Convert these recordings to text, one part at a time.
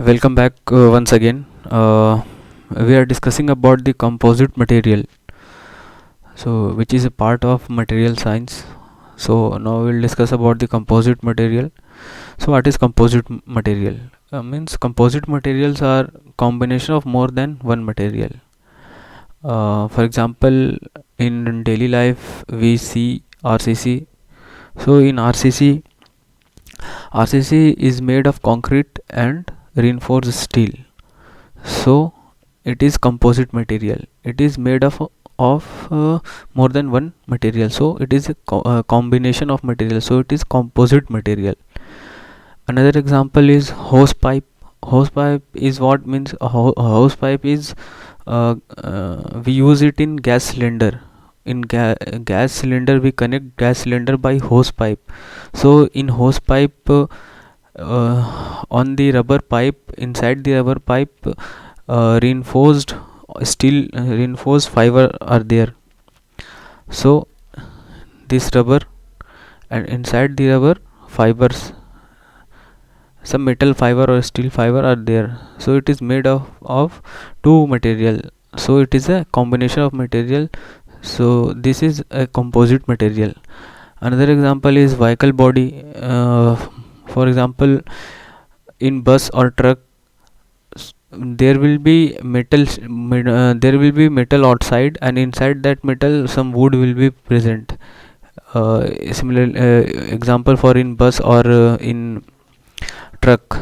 Welcome back once again. We are discussing about the composite material, so which is a part of material science. So now we'll discuss about the composite material. So what is material? Means composite materials are combination of more than one material. For example, in daily life we see RCC. So in RCC is made of concrete and reinforced steel. So it is composite material. It is made of more than one material. So it is a combination of material. So it is composite material. Another example is hose pipe. Hose pipe is what means a hose pipe is we use it in gas cylinder. In gas cylinder we connect gas cylinder by hose pipe. So in hose pipe on the rubber pipe, inside the rubber pipe reinforced steel reinforced fiber are there. So this rubber and inside the rubber fibers, some metal fiber or steel fiber are there. So it is made of two material. So it is a combination of material. So this is a composite material. Another example is vehicle body. For example, in bus or truck there will be metal outside, and inside that metal some wood will be present. Similar example for in bus or in truck,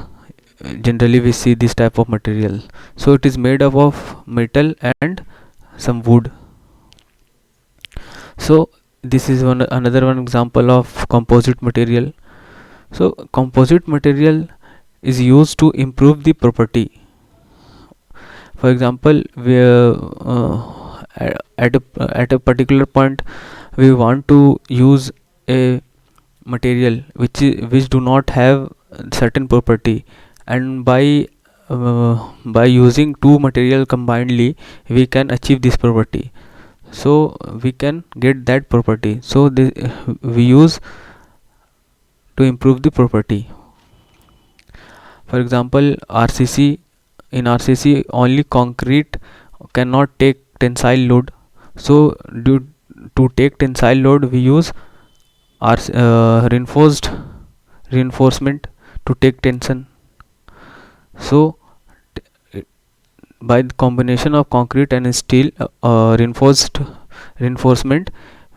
generally we see this type of material. So it is made up of metal and some wood. So this is another one example of composite material. So composite material is used to improve the property. For example, we at a particular point we want to use a material which do not have certain property, and by using two material combinedly we can achieve this property. So we can get that property. So we use to improve the property. For example, RCC. In RCC only concrete cannot take tensile load. So due to take tensile load we use reinforcement to take tension. So by the combination of concrete and steel reinforcement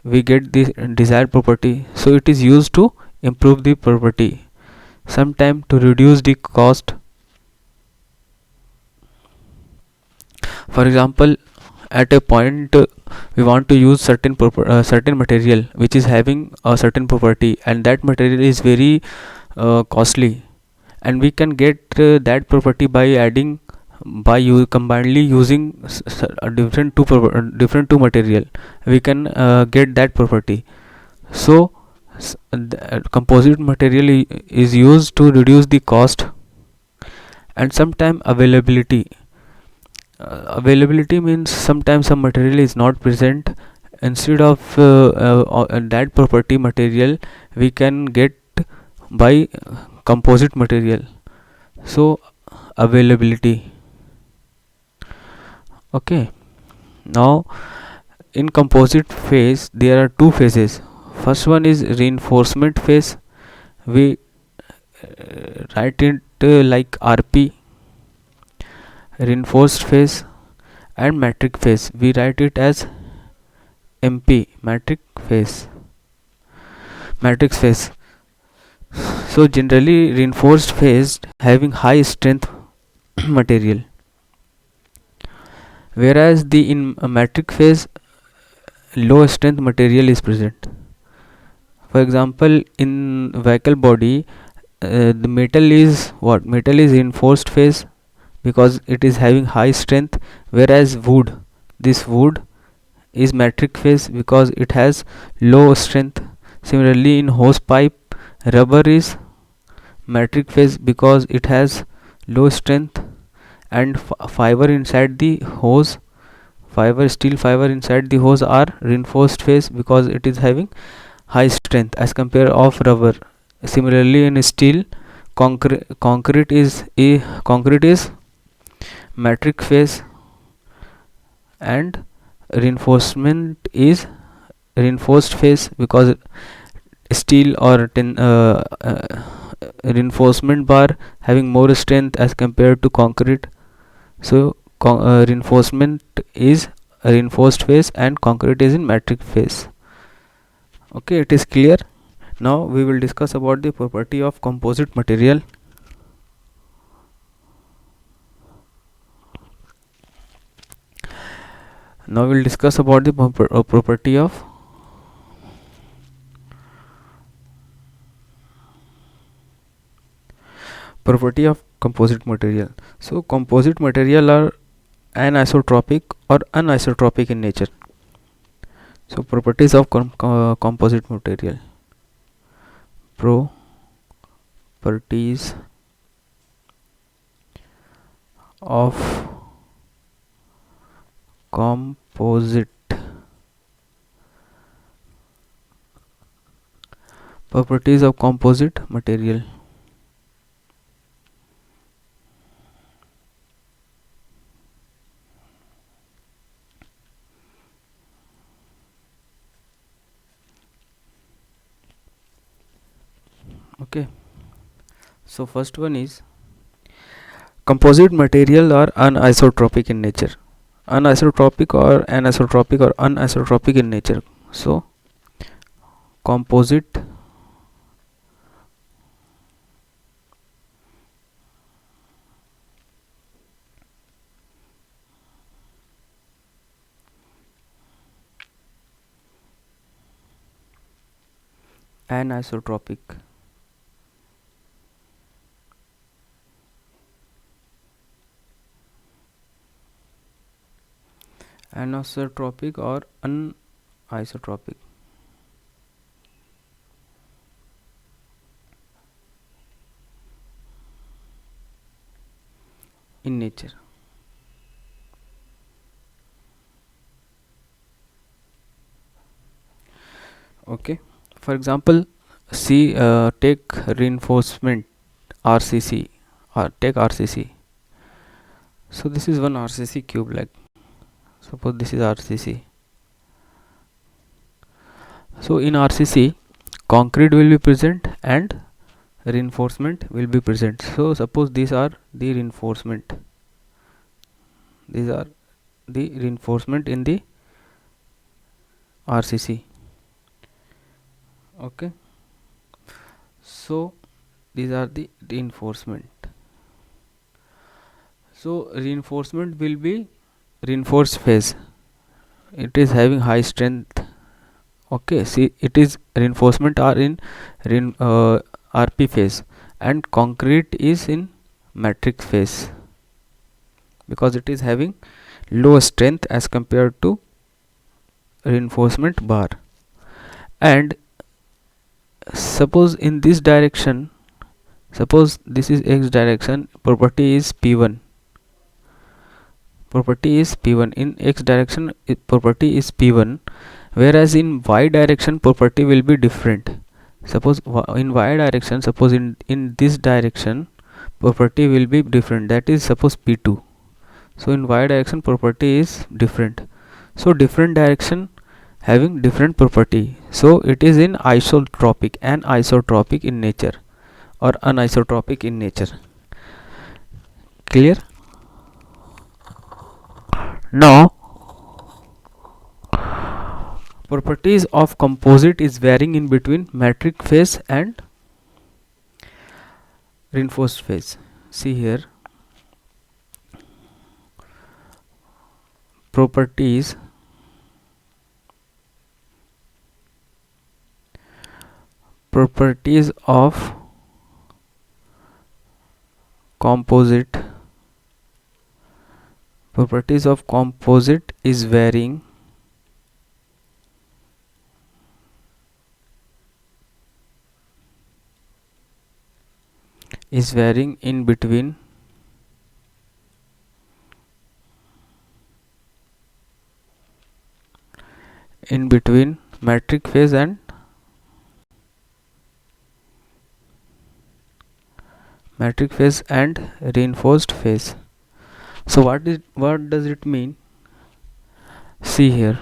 we get the desired property. So it is used to improve the property, sometime to reduce the cost. For example, at a point we want to use certain material which is having a certain property, and that material is very costly, and we can get that property by adding combinedly using different two material we can get that property. So composite material is used to reduce the cost. And sometime availability means sometimes some material is not present. Instead of that property material we can get by composite material. So availability. Okay, now in composite phase there are two phases. First one is reinforcement phase. We write it like RP, reinforced phase. And matrix phase we write it as MP, matrix phase. So generally reinforced phase having high strength material, whereas the in a matrix phase low strength material is present. For example, in vehicle body the metal is reinforced phase because it is having high strength, whereas this wood is matrix phase because it has low strength. Similarly, in hose pipe rubber is matrix phase because it has low strength, and fiber inside the hose, steel fiber inside the hose are reinforced phase because it is having high strength as compare of rubber. Similarly, in steel concrete is metric phase, and reinforcement is reinforced phase, because steel or reinforcement bar having more strength as compared to concrete. So reinforcement is a reinforced phase and concrete is in metric phase. Okay, it is clear. Now we will discuss about the property of composite material. Now we will discuss about the property of composite material. So composite material are anisotropic or anisotropic in nature. So properties of composite material. Properties of composite material. Okay, so first one is composite material are anisotropic in nature. Anisotropic or anisotropic in nature. So composite anisotropic. Anisotropic or anisotropic in nature. Okay, for example, see, take reinforcement RCC, or take RCC. So this is one RCC cube, like suppose this is RCC. So in RCC, concrete will be present and reinforcement will be present. So suppose these are the reinforcement, these are the reinforcement in the RCC. Okay, so these are the reinforcement. So reinforcement will be reinforced phase, it is having high strength. Okay, see, it is reinforcement are in RP phase, and concrete is in metric phase, because it is having low strength as compared to reinforcement bar. And suppose in this direction, suppose this is x direction, property is P1, in x direction property is P1, whereas in y direction property will be different. Suppose in y direction, suppose in this direction property will be different, that is suppose P2. So in y direction property is different. So different direction having different property, so it is in isotropic and isotropic in nature, or anisotropic in nature. Clear? Now properties of composite is varying in between metric phase and reinforced phase. See here, properties of composite is varying in between metric phase and metric phase and reinforced phase. So what does it mean? See here,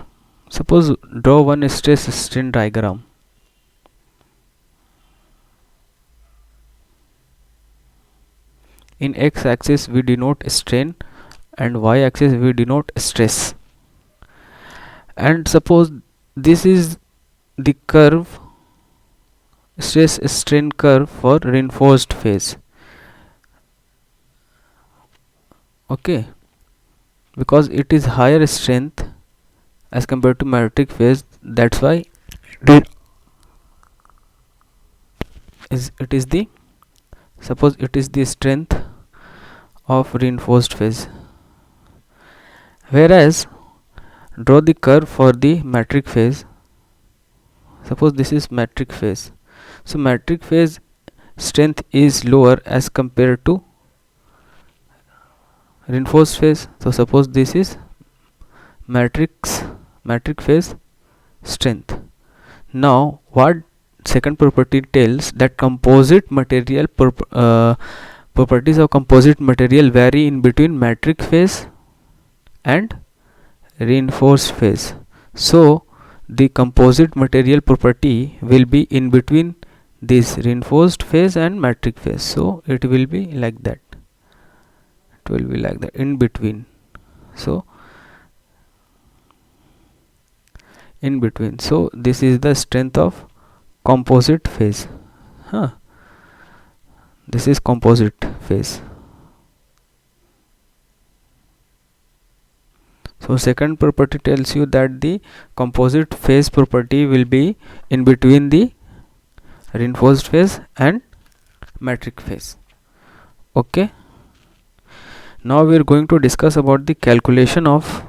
suppose draw one stress strain diagram. In x axis we denote strain and y axis we denote stress, and suppose this is the curve, stress strain curve for reinforced phase. Okay, because it is higher strength as compared to metric phase, that's why it is the, suppose it is the strength of reinforced phase. Whereas draw the curve for the metric phase. Suppose this is metric phase, so metric phase strength is lower as compared to reinforced phase. So suppose this is metric phase strength. Now what second property tells, that composite material properties of composite material vary in between metric phase and reinforced phase. So the composite material property will be in between this reinforced phase and metric phase, so it will be like that, it will be like that, in between. So in between, so this is the strength of composite phase. This is composite phase. So second property tells you that the composite phase property will be in between the reinforced phase and metric phase. Okay, now we are going to discuss about the calculation of,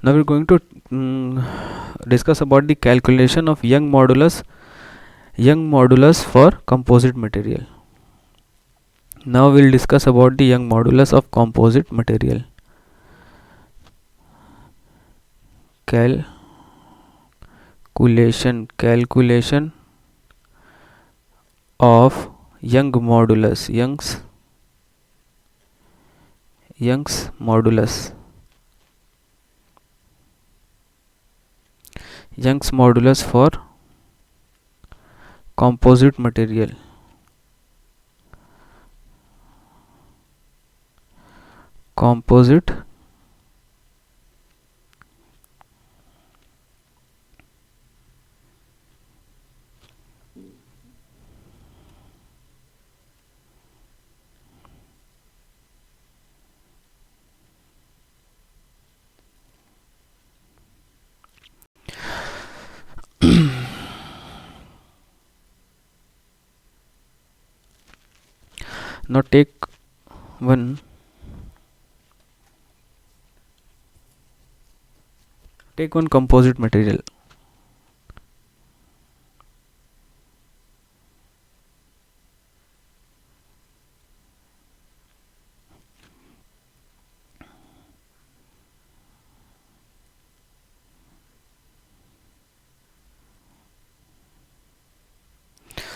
now we are going to discuss about the calculation of Young modulus for composite material. Now we will discuss about the Young modulus of composite material. Calculation of Young modulus, Young's modulus for composite material. Now take one composite material.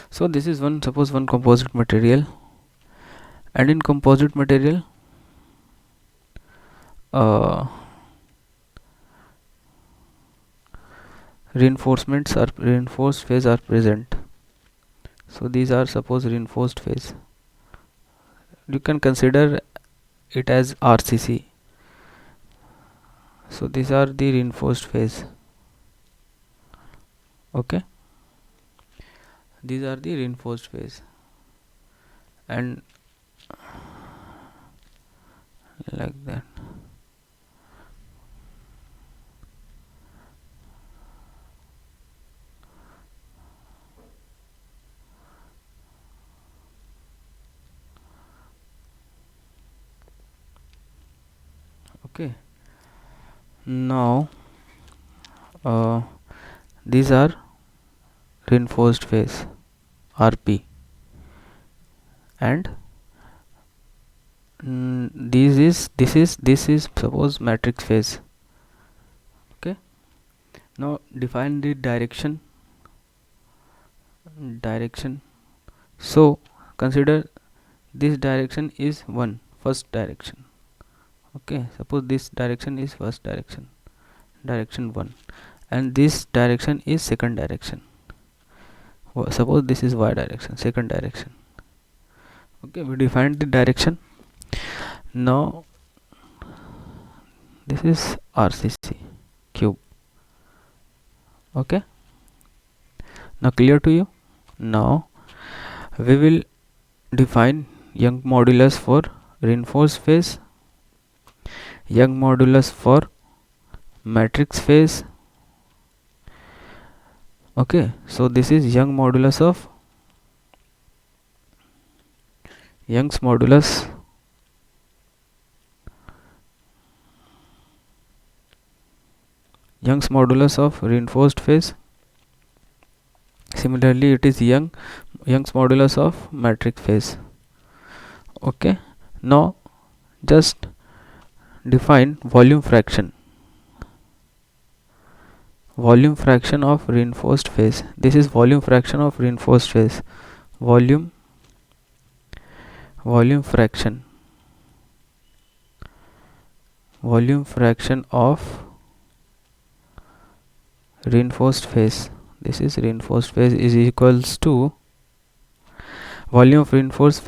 So this is one, suppose one composite material, and in composite material reinforced phase are present. So these are, suppose, reinforced phase. You can consider it as RCC. So these are the reinforced phase. Okay, these are the reinforced phase, and like that. Okay, now these are reinforced phase, RP, and this is suppose matrix phase. Okay, now define the direction. So consider this direction is first direction. Okay, suppose this direction is first direction, direction 1, and this direction is second direction. Suppose this is y direction, second direction. Okay, we defined the direction. Now this is RCC cube. Okay, now clear to you? Now we will define Young modulus for reinforced phase, Young modulus for matrix phase. Okay, so this is Young's modulus of Young's modulus of reinforced phase. Similarly, it is Young's modulus of matrix phase. Okay, now just define volume fraction of reinforced phase. This is volume fraction of reinforced phase. Volume fraction of reinforced phase. This is reinforced phase is equals to volume of reinforced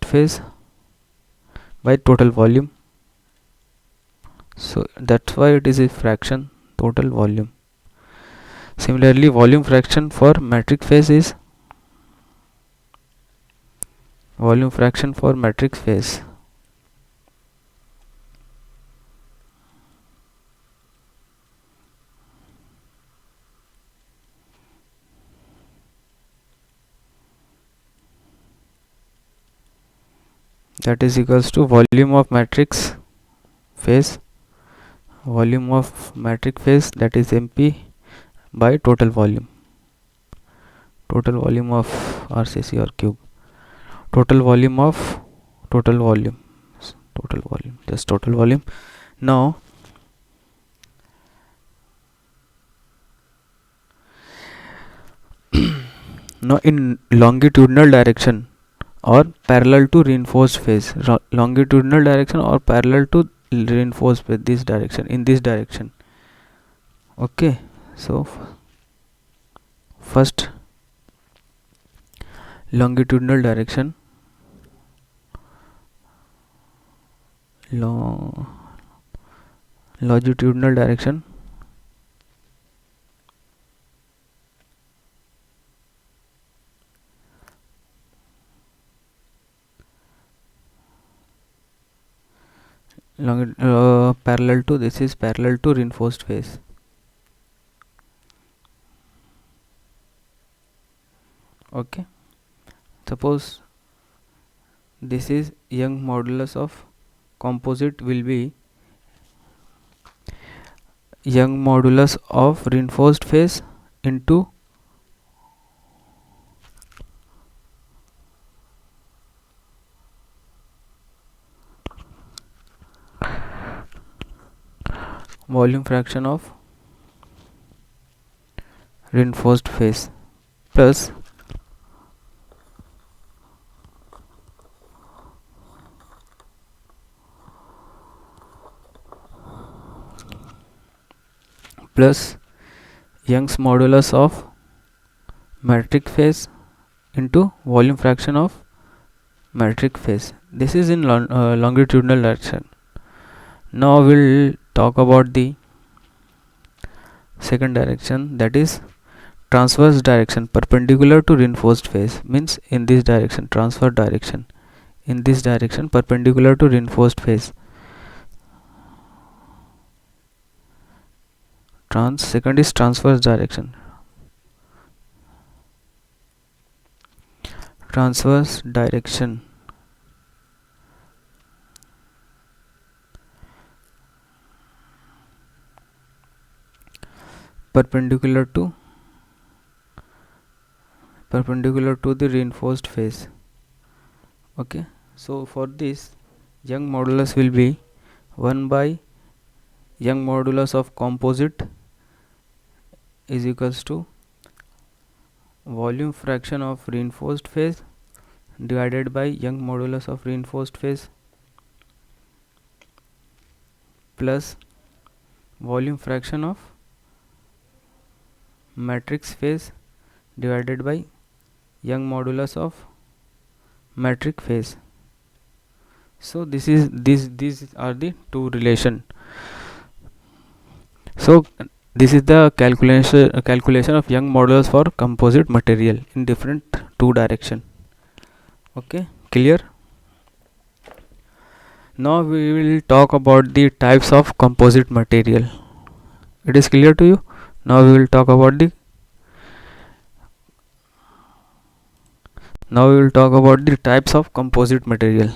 phase by total volume. So that's why it is a fraction, total volume. Similarly, volume fraction for matrix phase is that is equals to volume of matrix phase, that is MP by total volume of RCC or cube, total volume. Now in longitudinal direction or parallel to reinforced phase, this direction, in this direction. Okay, so first longitudinal direction, longitudinal direction, parallel to, this is parallel to reinforced phase. Okay, suppose this is Young modulus of composite will be Young modulus of reinforced phase into volume fraction of reinforced phase plus Young's modulus of matrix phase into volume fraction of matrix phase. This is in longitudinal direction. Now we'll talk about the second direction, that is transverse direction, perpendicular to reinforced phase, means in this direction, transverse direction, in this direction, perpendicular to reinforced phase. Second is transverse direction. Perpendicular to the reinforced phase. Okay, so for this Young modulus will be 1 by Young modulus of composite is equals to volume fraction of reinforced phase divided by Young modulus of reinforced phase plus volume fraction of matrix phase divided by Young modulus of matrix phase. So these are the two relation. So this is the calculation of Young modulus for composite material in different two direction. Okay, clear? Now we will talk about the types of composite material. It is clear to you? Now we will talk about the types of composite material.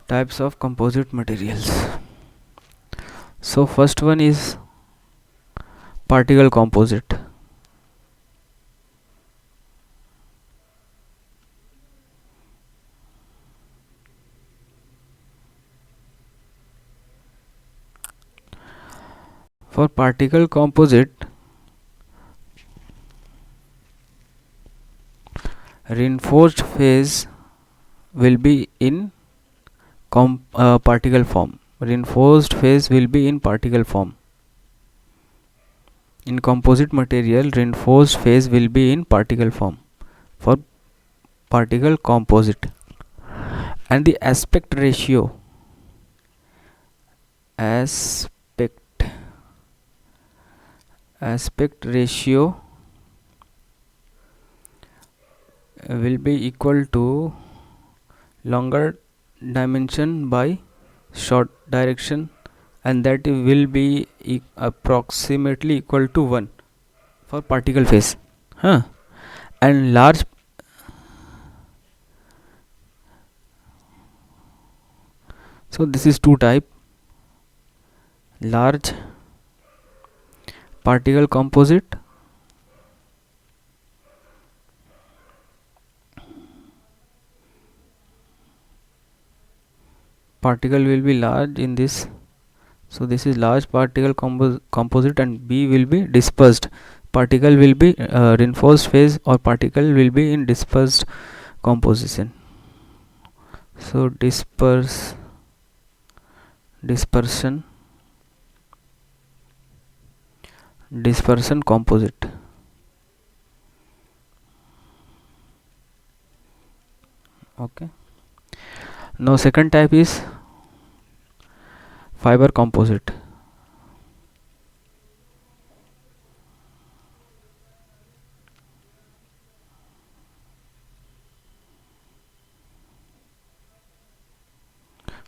Types of composite materials. So first one is particle composite. For particle composite, reinforced phase will be in particle form. Reinforced phase will be in particle form. In composite material, reinforced phase will be in particle form for particle composite. And the aspect ratio will be equal to longer dimension by short direction, and that will be approximately equal to 1 for particle phase. And large so this is two type: large particle composite particle will be large in this. So this is large particle composite, and B will be dispersed. Particle will be reinforced phase, or particle will be in dispersed composition. So dispersion composite. Okay. Now second type is fiber composite.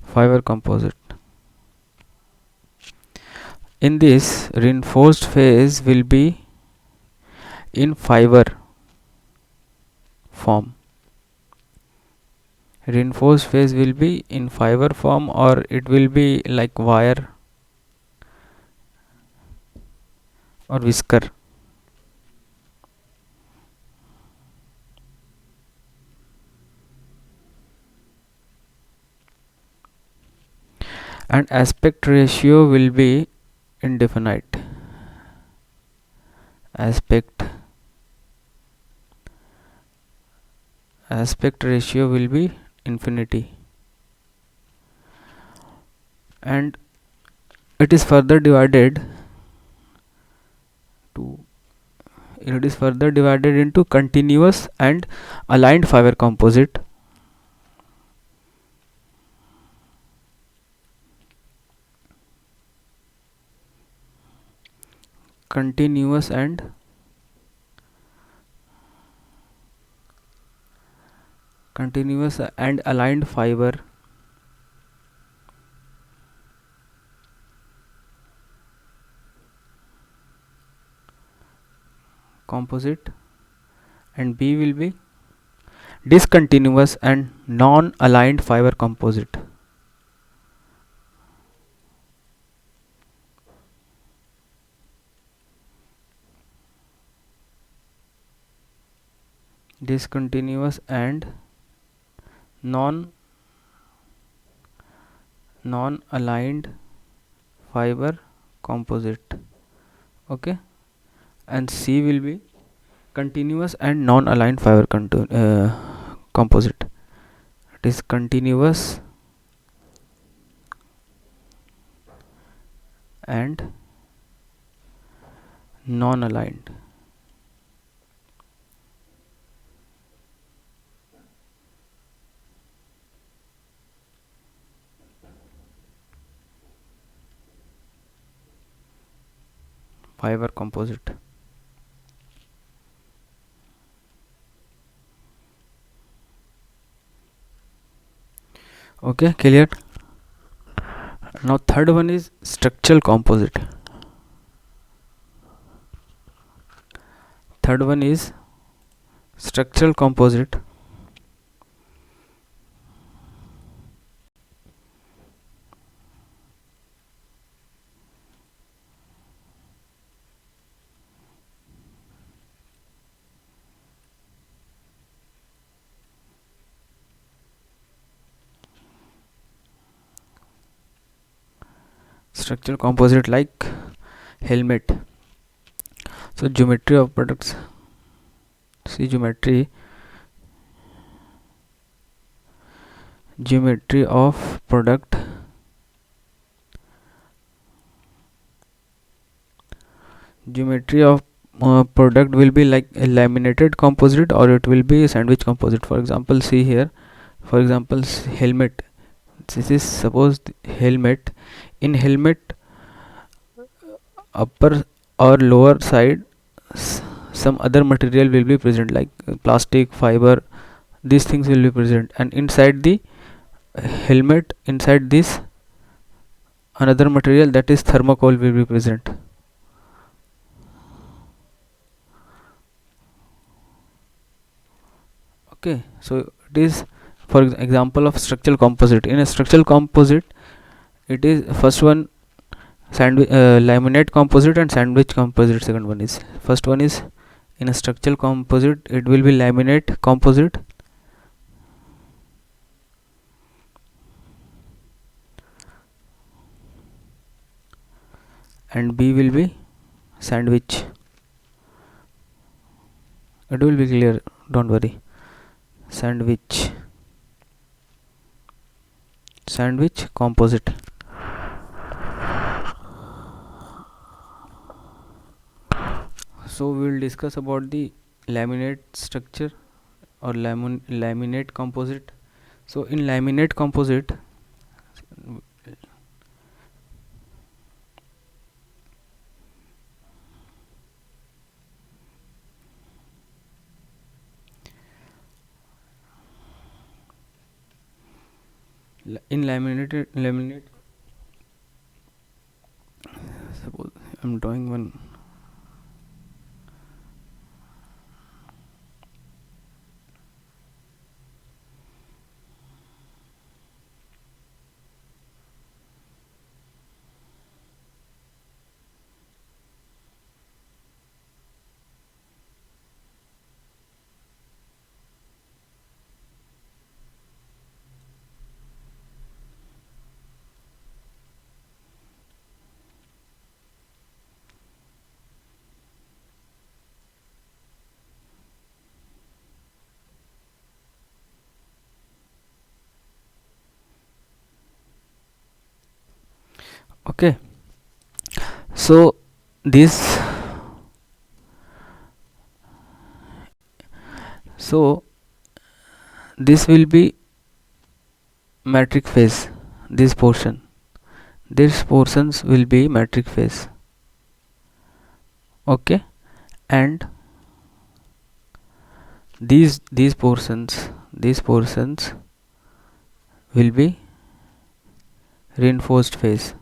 Fiber composite. In this, reinforced phase will be in fiber form. Reinforced phase will be in fiber form, or it will be like wire or whisker. And aspect ratio will be indefinite. Aspect ratio will be infinity, and it is further divided into continuous and aligned fiber composite. Continuous and aligned fiber composite, and B will be discontinuous and non-aligned fiber composite. Discontinuous and non-aligned fiber composite. Okay, and C will be continuous and non-aligned fiber composite. It is continuous and non-aligned. Fiber composite. Okay, clear. Now third one is structural composite. Third one is structural composite. Structural composite like helmet. So geometry of products. See geometry of product. Geometry of product will be like a laminated composite or it will be a sandwich composite. For example, see here. For example, helmet. This is supposed helmet. In helmet, upper or lower side, some other material will be present like plastic, fiber. These things will be present, and inside the helmet, inside this another material, that is thermocol, will be present. Okay, so it is for example of structural composite. In a structural composite, it is first one laminate composite and sandwich composite. Second one is, first one is in a structural composite, it will be laminate composite, and B will be sandwich. It will be clear, don't worry. Sandwich composite. So we will discuss about the laminate structure or laminate composite. So in laminate composite, laminate, suppose I'm drawing one. Okay, so this will be metric phase. These portions will be metric phase. Okay, and these portions will be reinforced phase.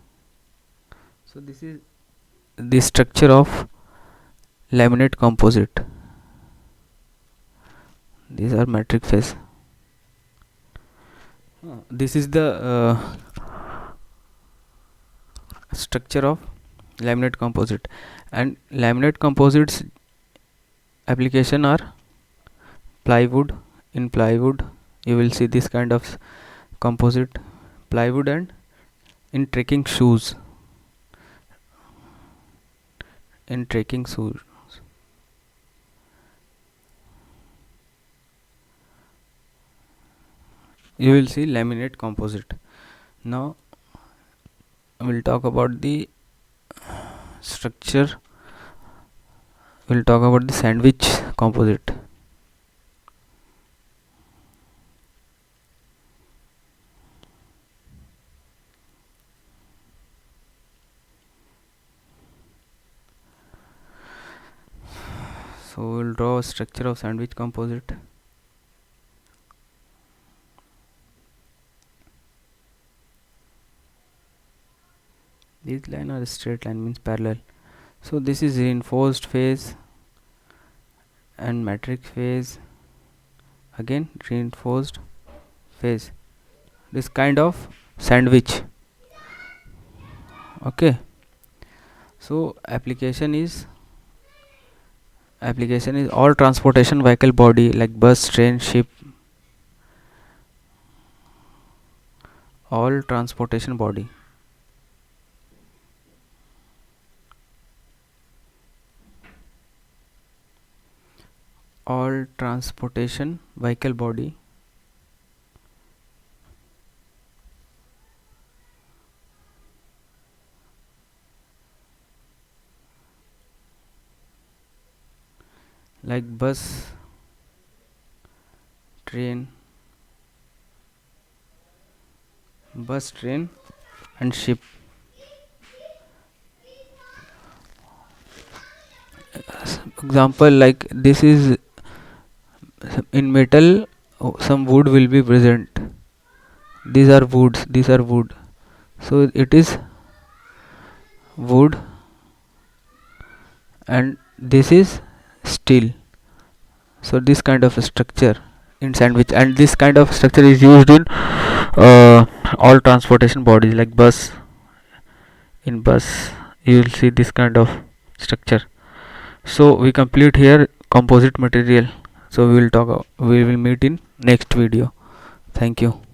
So this is the structure of laminate composite. These are metric phase. This is the structure of laminate composite, and laminate composites application are plywood. In plywood you will see this kind of composite, plywood, and in trekking shoes. In trekking shoes you will see laminate composite. Now we'll talk about the structure. We'll talk about the sandwich composite. So we'll draw a structure of sandwich composite. These line are straight line, means parallel. So this is reinforced phase and metric phase, again reinforced phase, this kind of sandwich. Okay, so application is all transportation vehicle body like bus, train, ship, all transportation body. All transportation vehicle body like bus, train, and ship. Example, like this is in metal, some wood will be present. These are wood, so it is wood, and this is steel. So this kind of a structure in sandwich, and this kind of structure is used in all transportation bodies like bus. In bus you will see this kind of structure. So we complete here composite material. So we will meet in next video. Thank you.